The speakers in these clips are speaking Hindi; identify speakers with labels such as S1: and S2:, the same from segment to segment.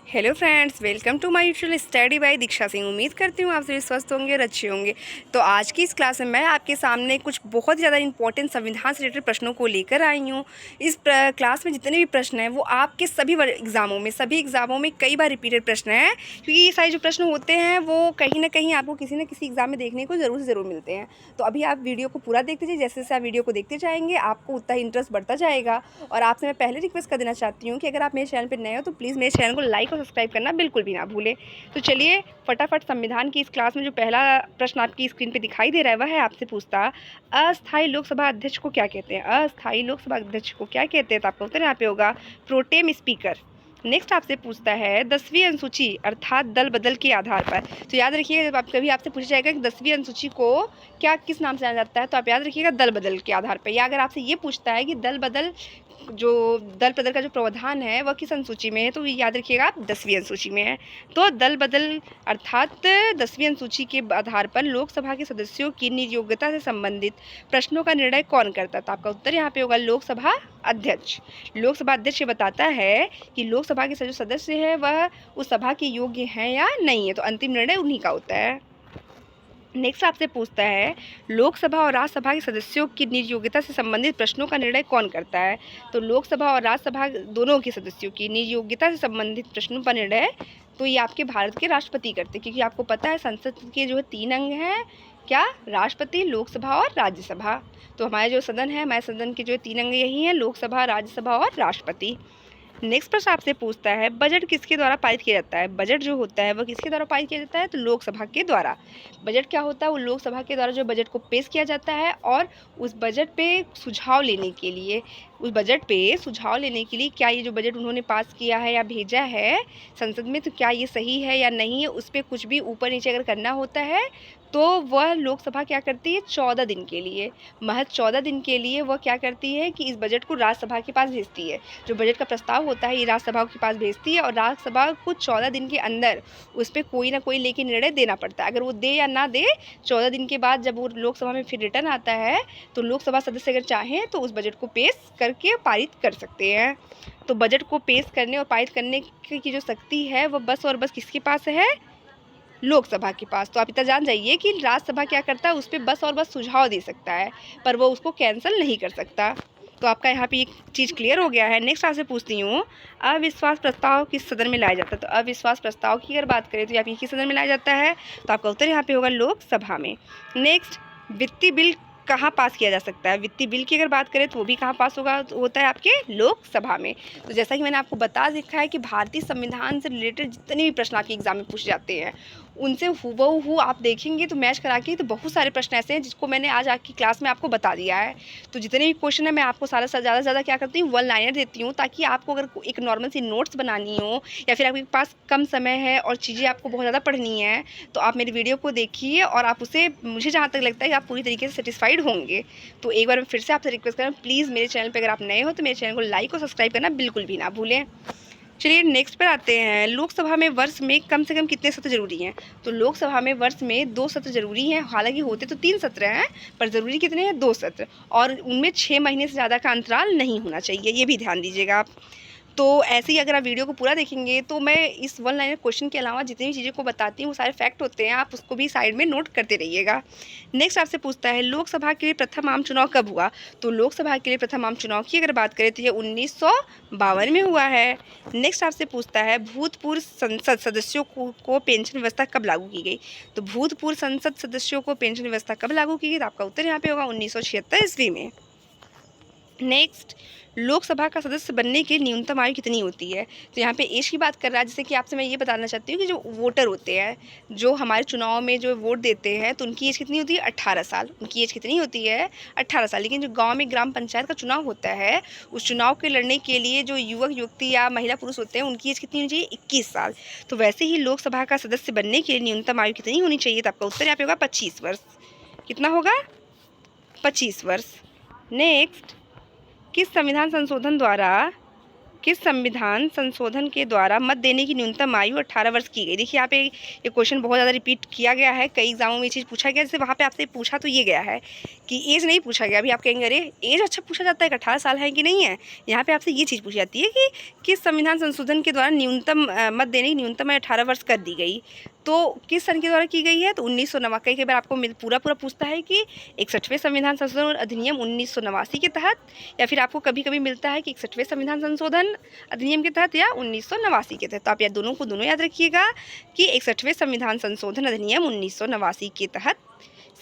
S1: Hello friends, welcome to my YouTube study by Diksha Singh. उम्मीद करती हूँ आप सभी स्वस्थ होंगे और अच्छे होंगे। तो आज की इस क्लास में मैं आपके सामने कुछ बहुत ज़्यादा इंपॉर्टेंट संविधान से रिलेटेड प्रश्नों को लेकर आई हूँ। इस क्लास में जितने भी प्रश्न हैं वो आपके सभी एग्ज़ामों में कई बार रिपीटेड प्रश्न हैं, क्योंकि ये सारे जो प्रश्न होते हैं वो कहीं ना कहीं आपको किसी न किसी एग्ज़ाम में देखने को ज़रूर से ज़रूर मिलते हैं। तो अभी आप वीडियो को पूरा देखते जाइए। जैसे जैसे आप वीडियो को देखते जाएंगे आपको उतना ही इंटरेस्ट बढ़ता जाएगा। और आपसे मैं पहले रिक्वेस्ट कर देना चाहती हूँ कि अगर आप मेरे चैनल पर नए हो तो प्लीज़ मेरे चैनल को लाइक और सब्सक्राइब करना बिल्कुल भी ना भूलें। तो चलिए फटाफट संविधान की इस क्लास में जो पहला प्रश्न आपकी स्क्रीन पे दिखाई दे रहा है वह है आपसे पूछता, अस्थायी लोकसभा अध्यक्ष को क्या कहते हैं? अस्थायी लोकसभा अध्यक्ष को क्या कहते हैं? तो आपका उत्तर यहाँ पे होगा प्रोटेम स्पीकर। नेक्स्ट आपसे पूछता है 10वीं अनुसूची अर्थात दल बदल के आधार पर। तो याद रखिएगा, जब आप कभी आपसे पूछा जाएगा कि 10वीं अनुसूची को क्या किस नाम से जाना जाता है, तो आप याद रखिएगा दल बदल के आधार पर। या अगर आपसे ये पूछता है कि दल बदल का जो प्रावधान है वह किस अनुसूची में है, तो याद रखिएगा आप 10वीं अनुसूची में है। तो दल बदल अर्थात 10वीं अनुसूची के आधार पर लोकसभा के सदस्यों की नियोक्ता से संबंधित प्रश्नों का निर्णय कौन करता है? तो आपका उत्तर यहाँ पे होगा लोकसभा अध्यक्ष। लोकसभा अध्यक्ष बताता है कि लोकसभा के जो सदस्य है वह उस सभा के योग्य हैं या नहीं है, तो अंतिम निर्णय उन्हीं का होता है। नेक्स्ट आपसे पूछता है लोकसभा और राज्यसभा के सदस्यों की नियोक्ता से संबंधित प्रश्नों का निर्णय कौन करता है? तो लोकसभा और राज्यसभा दोनों के सदस्यों की नियोक्ता से संबंधित प्रश्नों का निर्णय तो ये आपके भारत के राष्ट्रपति करते हैं, क्योंकि आपको पता है संसद के जो 3 अंग हैं, क्या? राष्ट्रपति, लोकसभा और राज्यसभा। तो हमारे जो सदन है, हमारे सदन के जो 3 अंग यही हैं, लोकसभा, राज्यसभा और राष्ट्रपति। नेक्स्ट प्रश्न आपसे पूछता है बजट किसके द्वारा पारित किया जाता है? बजट जो होता है वह किसके द्वारा पारित किया जाता है? तो लोकसभा के द्वारा। बजट क्या होता है? वो लोकसभा के द्वारा जो बजट को पेश किया जाता है और उस बजट पे सुझाव लेने के लिए क्या ये जो बजट उन्होंने पास किया है या भेजा है संसद में, तो क्या ये सही है या नहीं है, उस पर कुछ भी ऊपर नीचे अगर करना होता है तो वह लोकसभा क्या करती है? 14 दिन के लिए, महज 14 दिन के लिए वह क्या करती है कि इस बजट को राज्यसभा के पास भेजती है। जो बजट का प्रस्ताव होता है ये राज्यसभा के पास भेजती है और राज्यसभा को 14 दिन के अंदर उस पर कोई ना कोई लेके निर्णय देना पड़ता है। अगर वो दे या ना दे, 14 दिन के बाद जब वो लोकसभा में फिर रिटर्न आता है तो लोकसभा सदस्य अगर चाहें तो उस बजट को पेश करके पारित कर सकते हैं। तो बजट को पेश करने और पारित करने की जो शक्ति है वह बस और बस किसके पास है? लोकसभा के पास। तो आप इतना जान जाइए कि राज्यसभा क्या करता है, उस पर बस और बस सुझाव दे सकता है, पर वो उसको कैंसिल नहीं कर सकता। तो आपका यहाँ पे एक चीज़ क्लियर हो गया है। नेक्स्ट आपसे पूछती हूँ अविश्वास प्रस्ताव किस सदन में लाया जाता है? तो अविश्वास प्रस्ताव की अगर बात करें तो यहाँ पे किस सदन में लाया जाता है? तो आपका उत्तर यहाँ पे होगा लोकसभा में। नेक्स्ट, वित्तीय बिल कहाँ पास किया जा सकता है? वित्तीय बिल की अगर बात करें तो वो भी कहाँ पास होता है? आपके लोकसभा में। तो जैसा कि मैंने आपको बता देखा है कि भारतीय संविधान से रिलेटेड जितने भी प्रश्न आपके एग्जाम में पूछे जाते हैं उनसे हूबहू आप देखेंगे तो मैच करा के, तो बहुत सारे प्रश्न ऐसे हैं जिसको मैंने आज आपकी क्लास में आपको बता दिया है। तो जितने भी क्वेश्चन है मैं आपको ज़्यादा से ज़्यादा क्या करती हूँ, 1 लाइनर देती हूँ, ताकि आपको अगर एक नॉर्मल सी नोट्स बनानी हो या फिर आपके पास कम समय है और चीज़ें आपको बहुत ज़्यादा पढ़नी है तो आप मेरी वीडियो को देखिए और आप उसे, मुझे जहाँ तक लगता है कि आप पूरी तरीके से सेटिस्फाइड होंगे। तो एक बार मैं फिर से आपसे रिक्वेस्ट करें, प्लीज़ मेरे चैनल पर अगर आप नए हो तो मेरे चैनल को लाइक और सब्सक्राइब करना बिल्कुल भी ना भूलें। चलिए नेक्स्ट पर आते हैं। लोकसभा में वर्ष में कम से कम कितने सत्र जरूरी हैं? तो लोकसभा में वर्ष में 2 सत्र जरूरी हैं। हालांकि होते तो 3 सत्र हैं पर ज़रूरी कितने हैं? 2 सत्र, और उनमें 6 महीने से ज़्यादा का अंतराल नहीं होना चाहिए, ये भी ध्यान दीजिएगा आप। तो ऐसे ही अगर आप वीडियो को पूरा देखेंगे तो मैं इस 1 लाइनर क्वेश्चन के अलावा जितनी भी चीज़ें को बताती हूँ वो सारे फैक्ट होते हैं, आप उसको भी साइड में नोट करते रहिएगा। नेक्स्ट आपसे पूछता है लोकसभा के लिए प्रथम आम चुनाव कब हुआ? तो लोकसभा के लिए प्रथम आम चुनाव की अगर बात करें तो ये 1952 में हुआ है। नेक्स्ट आपसे पूछता है भूतपूर्व संसद सदस्यों को पेंशन व्यवस्था कब लागू की गई? तो भूतपूर्व संसद सदस्यों को पेंशन व्यवस्था कब लागू की गई? तो आपका उत्तर यहाँ पे होगा 1976 ईस्वी में। नेक्स्ट, लोकसभा का सदस्य बनने की न्यूनतम आयु कितनी होती है? तो यहाँ पे एज की बात कर रहा है। जैसे कि आपसे मैं ये बताना चाहती हूँ कि जो वोटर होते हैं, जो हमारे चुनाव में जो वोट देते हैं, तो उनकी एज कितनी होती है? 18 साल। उनकी एज कितनी होती है? 18 साल। लेकिन जो गांव में ग्राम पंचायत का चुनाव होता है, उस चुनाव के लड़ने के लिए जो युवक युवती या महिला पुरुष होते हैं उनकी एज कितनी होनी चाहिए? 21 साल। तो वैसे ही लोकसभा का सदस्य बनने के लिए न्यूनतम आयु कितनी होनी चाहिए? तो आपका उत्तर यहाँ पे होगा 25 वर्ष। कितना होगा? 25 वर्ष। नेक्स्ट, किस संविधान संशोधन द्वारा किस संविधान संशोधन के द्वारा मत देने की न्यूनतम आयु 18 वर्ष की गई? देखिए यहाँ पे ये क्वेश्चन बहुत ज़्यादा रिपीट किया गया है, कई एग्जामों में ये चीज़ पूछा गया। जैसे वहाँ पे आपसे पूछा तो ये गया है कि एज नहीं पूछा गया। अभी आप कहेंगे अरे एज अच्छा पूछा जाता है कि 18 साल है कि नहीं है। यहाँ पे आपसे ये चीज़ पूछी जाती है कि किस संविधान संशोधन के द्वारा न्यूनतम मत देने की न्यूनतम आयु 18 वर्ष कर दी गई। तो किस सन के द्वारा की गई है? तो 1989। कई बार आपको पूरा पूछता है कि 61वें संविधान संशोधन अधिनियम 1989 के तहत, या फिर आपको कभी कभी मिलता है कि 61वें संविधान संशोधन अधिनियम के तहत या 1989 के तहत। तो आप या दोनों को दोनों याद रखिएगा कि 61वें संविधान संशोधन अधिनियम 1989 के तहत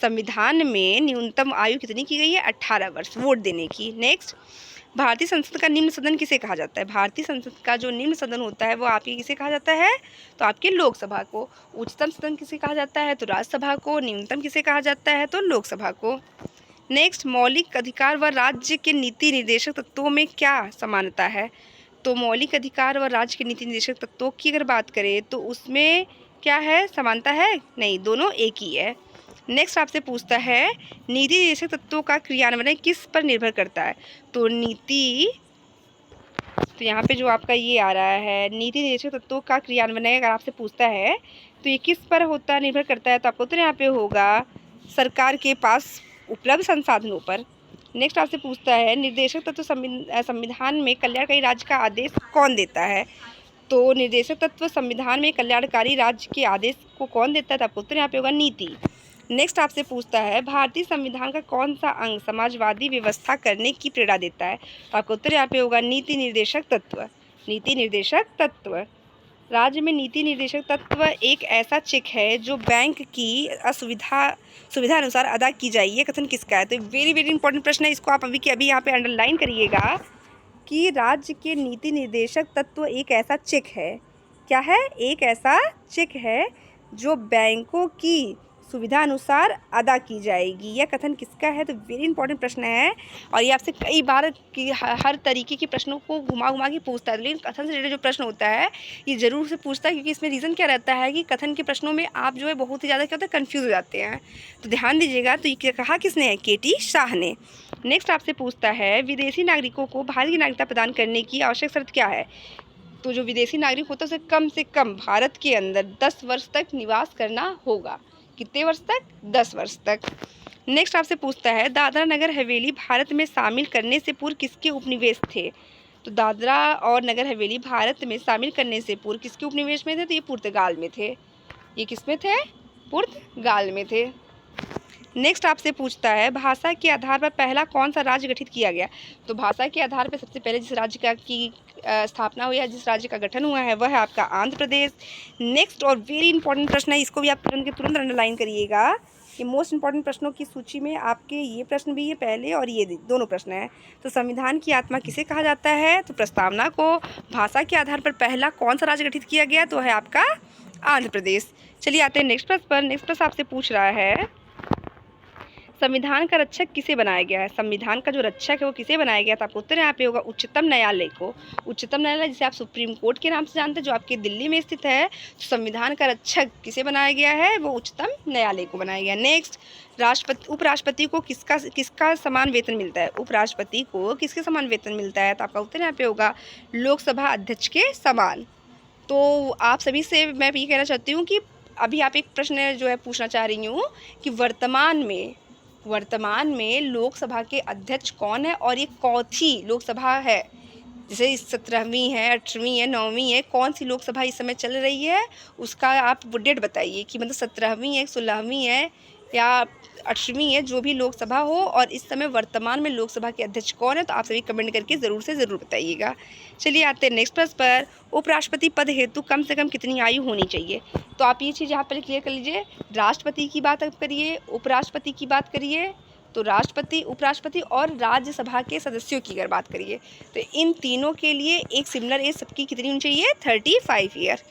S1: संविधान में न्यूनतम आयु कितनी की गई है? 18 वर्ष वोट देने की। नेक्स्ट, भारतीय संसद का निम्न सदन किसे कहा जाता है? भारतीय संसद का जो निम्न सदन होता है वो आपके किसे कहा जाता है? तो आपके लोकसभा को। उच्चतम सदन किसे कहा जाता है? तो राज्यसभा को। निम्नतम किसे कहा जाता है? तो लोकसभा को। नेक्स्ट, मौलिक अधिकार व राज्य के नीति निर्देशक तत्वों में क्या समानता है? तो मौलिक अधिकार व राज्य के नीति निर्देशक तत्वों की अगर बात करें तो उसमें क्या है? समानता है? नहीं, दोनों एक ही है। नेक्स्ट आपसे पूछता है नीति निर्देशक तत्वों का क्रियान्वयन किस पर निर्भर करता है? तो यहाँ पे जो आपका ये आ रहा है नीति निर्देशक तत्वों का क्रियान्वयन अगर आपसे पूछता है तो ये किस पर होता निर्भर करता है? तो आपको उत्तर यहाँ पे होगा सरकार के पास उपलब्ध संसाधनों पर। नेक्स्ट आपसे पूछता है निर्देशक तत्व संविधान में कल्याणकारी राज्य का आदेश कौन देता है? तो निर्देशक तत्व संविधान में कल्याणकारी राज्य के आदेश को कौन देता है? तो आपको उत्तर यहाँ पे होगा नीति। नेक्स्ट आपसे पूछता है भारतीय संविधान का कौन सा अंग समाजवादी व्यवस्था करने की प्रेरणा देता है? तो आपका उत्तर यहाँ पे होगा नीति निर्देशक तत्व। नीति निर्देशक तत्व। राज्य में नीति निर्देशक तत्व एक ऐसा चेक है जो बैंक की सुविधा अनुसार अदा की जाए। ये कथन किसका है? तो वेरी वेरी इंपॉर्टेंट प्रश्न है, इसको आप अभी के अभी यहाँ पे अंडरलाइन करिएगा कि राज्य के नीति निर्देशक तत्व एक ऐसा चेक है। क्या है? एक ऐसा चेक है जो बैंकों की सुविधा अनुसार अदा की जाएगी। यह कथन किसका है? तो वेरी इंपॉर्टेंट प्रश्न है और ये आपसे कई बार कि हर तरीके के प्रश्नों को घुमा घुमा के पूछता है। लेकिन कथन से रिलेटेड जो प्रश्न होता है ये ज़रूर से पूछता है, क्योंकि इसमें रीज़न क्या रहता है कि कथन के प्रश्नों में आप जो है बहुत ही ज़्यादा क्या होता है कन्फ्यूज़ हो जाते हैं। तो ध्यान दीजिएगा। तो ये कहा किसने है? केटी शाह ने। नेक्स्ट आपसे पूछता है विदेशी नागरिकों को भारत की नागरिकता प्रदान करने की आवश्यक शर्त क्या है? तो जो विदेशी नागरिक होता है उसे कम भारत के अंदर 10 वर्ष तक निवास करना होगा। कितने वर्ष तक? 10 वर्ष तक। नेक्स्ट आपसे पूछता है दादरा नगर हवेली भारत में शामिल करने से पूर्व किसके उपनिवेश थे? तो दादरा और नगर हवेली भारत में शामिल करने से पूर्व किसके उपनिवेश में थे? तो ये पुर्तगाल में थे। ये किस में थे? पुर्तगाल में थे। नेक्स्ट आपसे पूछता है भाषा के आधार पर पहला कौन सा राज्य गठित किया गया? तो भाषा के आधार पर सबसे पहले जिस राज्य की स्थापना हुई है, जिस राज्य का गठन हुआ है वह है आपका आंध्र प्रदेश। नेक्स्ट और वेरी इंपॉर्टेंट प्रश्न है, इसको भी आप तुरंत के तुरंत अंडरलाइन करिएगा कि मोस्ट इंपॉर्टेंट प्रश्नों की सूची में आपके ये प्रश्न भी, ये पहले और ये दोनों प्रश्न हैं। तो संविधान की आत्मा किसे कहा जाता है? तो प्रस्तावना को। भाषा के आधार पर पहला कौन सा राज्य गठित किया गया? तो है आपका आंध्र प्रदेश। चलिए आते हैं नेक्स्ट प्रश्न पर। नेक्स्ट प्रश्न आपसे पूछ रहा है संविधान का रक्षक किसे बनाया गया है? संविधान का जो रक्षक है वो किसे बनाया गया? तो आपको उत्तर यहाँ पे होगा उच्चतम न्यायालय को। उच्चतम न्यायालय जिसे आप सुप्रीम कोर्ट के नाम से जानते हैं, जो आपके दिल्ली में स्थित है। तो संविधान का रक्षक किसे बनाया गया है? वो उच्चतम न्यायालय को बनाया गया। नेक्स्ट, उपराष्ट्रपति को किसका समान वेतन मिलता है? उपराष्ट्रपति को किसके समान वेतन मिलता है? तो आपका उत्तर यहाँ पे होगा लोकसभा अध्यक्ष के समान। तो आप सभी से मैं ये कहना चाहती हूँ कि अभी आप एक प्रश्न जो है पूछना चाह रही हूँ कि वर्तमान में लोकसभा के अध्यक्ष कौन है और ये कौथी लोकसभा है? जैसे 17वीं है, 18वीं है, 9वीं है, कौन सी लोकसभा इस समय चल रही है उसका आप डेट बताइए कि मतलब 17वीं है, 16वीं है या 18वीं है, जो भी लोकसभा हो, और इस समय वर्तमान में लोकसभा के अध्यक्ष कौन है? तो आप सभी कमेंट करके ज़रूर से ज़रूर बताइएगा। चलिए आते हैं नेक्स्ट प्रश्न पर। उपराष्ट्रपति पद हेतु कम से कम कितनी आयु होनी चाहिए? तो आप ये चीज़ यहाँ पर क्लियर कर लीजिए। राष्ट्रपति की बात करिए, उपराष्ट्रपति की बात करिए, तो राष्ट्रपति, उपराष्ट्रपति और राज्यसभा के सदस्यों की अगर बात करिए तो इन तीनों के लिए एक सिमिलर एज सबकी कितनी होनी चाहिए? 35 ईयर।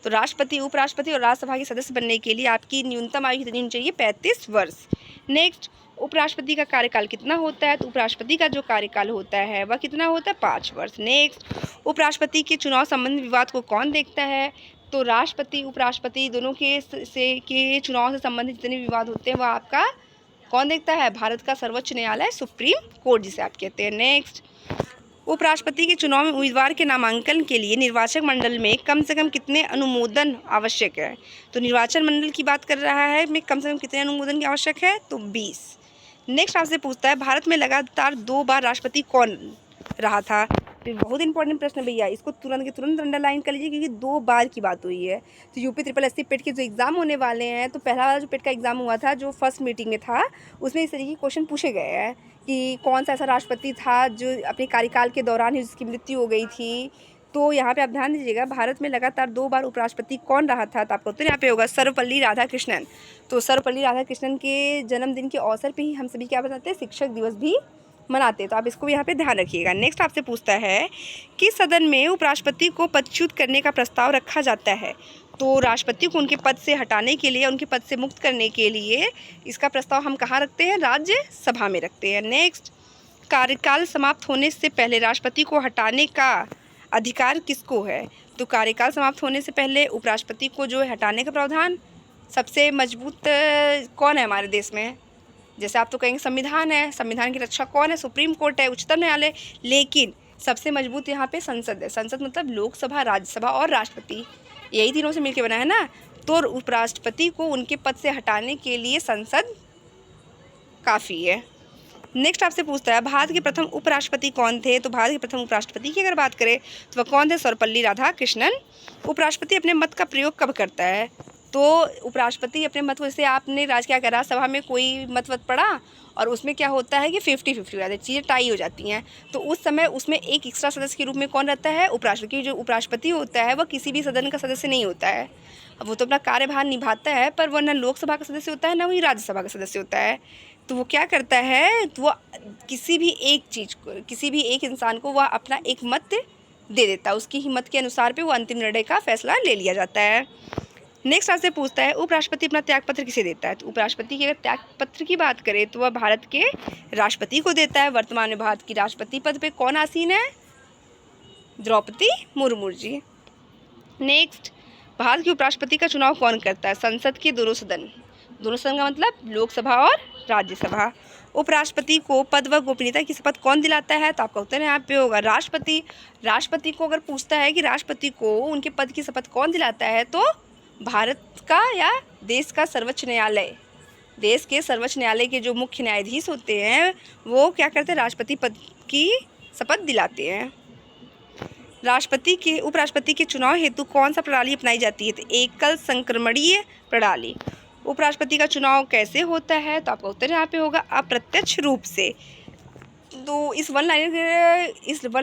S1: तो राष्ट्रपति, उपराष्ट्रपति और राज्यसभा के सदस्य बनने के लिए आपकी न्यूनतम आयु कितनी होनी चाहिए? 35 वर्ष। नेक्स्ट, उपराष्ट्रपति का कार्यकाल कितना होता है? तो उपराष्ट्रपति का जो कार्यकाल होता है वह कितना होता है? 5 वर्ष। नेक्स्ट, उपराष्ट्रपति के चुनाव संबंधी विवाद को कौन देखता है? तो राष्ट्रपति, उपराष्ट्रपति दोनों के चुनाव से संबंधित जितने विवाद होते हैं वह आपका कौन देखता है? भारत का सर्वोच्च न्यायालय, सुप्रीम कोर्ट जिसे आप कहते हैं। नेक्स्ट, उपराष्ट्रपति के चुनाव में उम्मीदवार के नामांकन के लिए निर्वाचक मंडल में कम से कम कितने अनुमोदन आवश्यक है? तो निर्वाचन मंडल की बात कर रहा है में कम से कम कितने अनुमोदन की आवश्यक है? तो 20। नेक्स्ट आपसे पूछता है भारत में लगातार 2 बार राष्ट्रपति कौन रहा था? तो बहुत इंपॉर्टेंट प्रश्न है भैया, इसको तुरंत के तुरंत अंडरलाइन कर लीजिए क्योंकि 2 बार की बात हुई है। तो यूपी SSSC पेट के जो एग्ज़ाम होने वाले हैं, तो पहला वाला जो पेट का एग्ज़ाम हुआ था जो फर्स्ट मीटिंग में था, उसमें इस तरीके के क्वेश्चन पूछे गए हैं कि कौन सा ऐसा राष्ट्रपति था जो अपने कार्यकाल के दौरान ही जिसकी मृत्यु हो गई थी। तो यहाँ पे आप ध्यान दीजिएगा, भारत में लगातार 2 बार उपराष्ट्रपति कौन रहा था? तो आपका उत्तर यहाँ पे होगा सर्वपल्ली राधाकृष्णन। तो सर्वपल्ली राधाकृष्णन के जन्मदिन के अवसर पे ही हम सभी क्या बताते हैं? शिक्षक दिवस भी मनाते हैं। तो आप इसको यहाँ पे ध्यान रखिएगा। नेक्स्ट आपसे पूछता है कि सदन में उपराष्ट्रपति को पदच्युत करने का प्रस्ताव रखा जाता है। तो राष्ट्रपति को उनके पद से हटाने के लिए, उनके पद से मुक्त करने के लिए इसका प्रस्ताव हम कहाँ रखते हैं? राज्यसभा में रखते हैं। नेक्स्ट, कार्यकाल समाप्त होने से पहले राष्ट्रपति को हटाने का अधिकार किसको है? तो कार्यकाल समाप्त होने से पहले उपराष्ट्रपति को जो है हटाने का प्रावधान सबसे मजबूत कौन है हमारे देश में? जैसे आप तो कहेंगे संविधान है, संविधान की रक्षा कौन है? सुप्रीम कोर्ट है, उच्चतम न्यायालय। लेकिन सबसे मजबूत यहाँ पे संसद है। संसद मतलब लोकसभा, राज्यसभा और राष्ट्रपति, यही तीनों से मिलकर बना है ना। तो उपराष्ट्रपति को उनके पद से हटाने के लिए संसद काफ़ी है। नेक्स्ट आपसे पूछता है भारत के प्रथम उपराष्ट्रपति कौन थे? तो भारत के प्रथम उपराष्ट्रपति की अगर बात करें तो वह कौन थे? सर्वपल्ली राधाकृष्णन। उपराष्ट्रपति अपने मत का प्रयोग कब करता है? तो उपराष्ट्रपति अपने मत, जैसे आपने क्या करा, सभा में कोई मत पढ़ा और उसमें क्या होता है कि 50-50 हो जाता है, चीज़ें टाई हो जाती हैं। तो उस समय उसमें एक एक्स्ट्रा सदस्य के रूप में कौन रहता है? उपराष्ट्रपति। जो उपराष्ट्रपति होता है वह किसी भी सदन का सदस्य नहीं होता है। अब वो तो अपना कार्यभार निभाता है, पर वह न लोकसभा का सदस्य होता है, न वही राज्यसभा का सदस्य होता है। तो वो क्या करता है? तो वो किसी भी एक चीज़ को, किसी भी एक इंसान को वह अपना एक मत दे देता है। उसकी हिम्मत के अनुसार पे वो अंतिम निर्णय का फैसला ले लिया जाता है। नेक्स्ट आपसे पूछता है उपराष्ट्रपति अपना त्यागपत्र किसे देता है? तो उपराष्ट्रपति की अगर त्यागपत्र की बात करें तो वह भारत के राष्ट्रपति को देता है। वर्तमान में भारत की राष्ट्रपति पद पे कौन आसीन है? द्रौपदी मुर्मू जी। नेक्स्ट, भारत के उपराष्ट्रपति का चुनाव कौन करता है? संसद के दोनों सदन का मतलब लोकसभा और राज्यसभा। उपराष्ट्रपति को पद व गोपनीयता की शपथ कौन दिलाता है? तो आपका उत्तर यहाँ पे होगा राष्ट्रपति। राष्ट्रपति को अगर पूछता है कि राष्ट्रपति को उनके पद की शपथ कौन दिलाता है, तो भारत का या देश का सर्वोच्च न्यायालय, देश के सर्वोच्च न्यायालय के जो मुख्य न्यायाधीश होते हैं वो क्या करते हैं? राष्ट्रपति पद की शपथ दिलाते हैं। उपराष्ट्रपति के चुनाव हेतु कौन सा प्रणाली अपनाई जाती है? तो एकल संक्रमणीय प्रणाली। उपराष्ट्रपति का चुनाव कैसे होता है? तो आपका उत्तर यहाँ पे होगा अप्रत्यक्ष रूप से। तो इस वन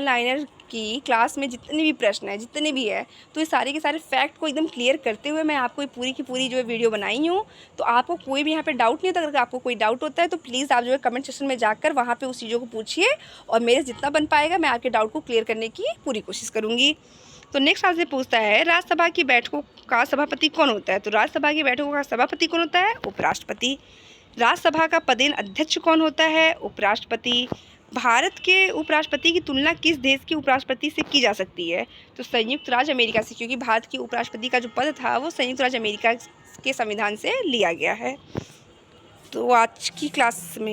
S1: लाइनर की क्लास में जितने भी प्रश्न है, जितने भी है, तो ये सारे के सारे फैक्ट को एकदम क्लियर करते हुए मैं आपको ये पूरी की पूरी जो है वीडियो बनाई हूँ। तो आपको कोई भी यहाँ पे डाउट नहीं होता। अगर आपको कोई डाउट होता है तो प्लीज़ आप जो है कमेंट सेक्शन में जाकर वहाँ पे उस चीज़ों को पूछिए, और मेरे जितना बन पाएगा मैं आपके डाउट को क्लियर करने की पूरी कोशिश करूँगी। तो नेक्स्ट आपसे पूछता है राज्यसभा की बैठकों का सभापति कौन होता है? तो राज्यसभा की बैठकों का सभापति कौन होता है? उपराष्ट्रपति। राज्यसभा का पदेन अध्यक्ष कौन होता है? उपराष्ट्रपति। भारत के उपराष्ट्रपति की तुलना किस देश के उपराष्ट्रपति से की जा सकती है? तो संयुक्त राज्य अमेरिका से, क्योंकि भारत के उपराष्ट्रपति का जो पद था वो संयुक्त राज्य अमेरिका के संविधान से लिया गया है। तो आज की क्लास में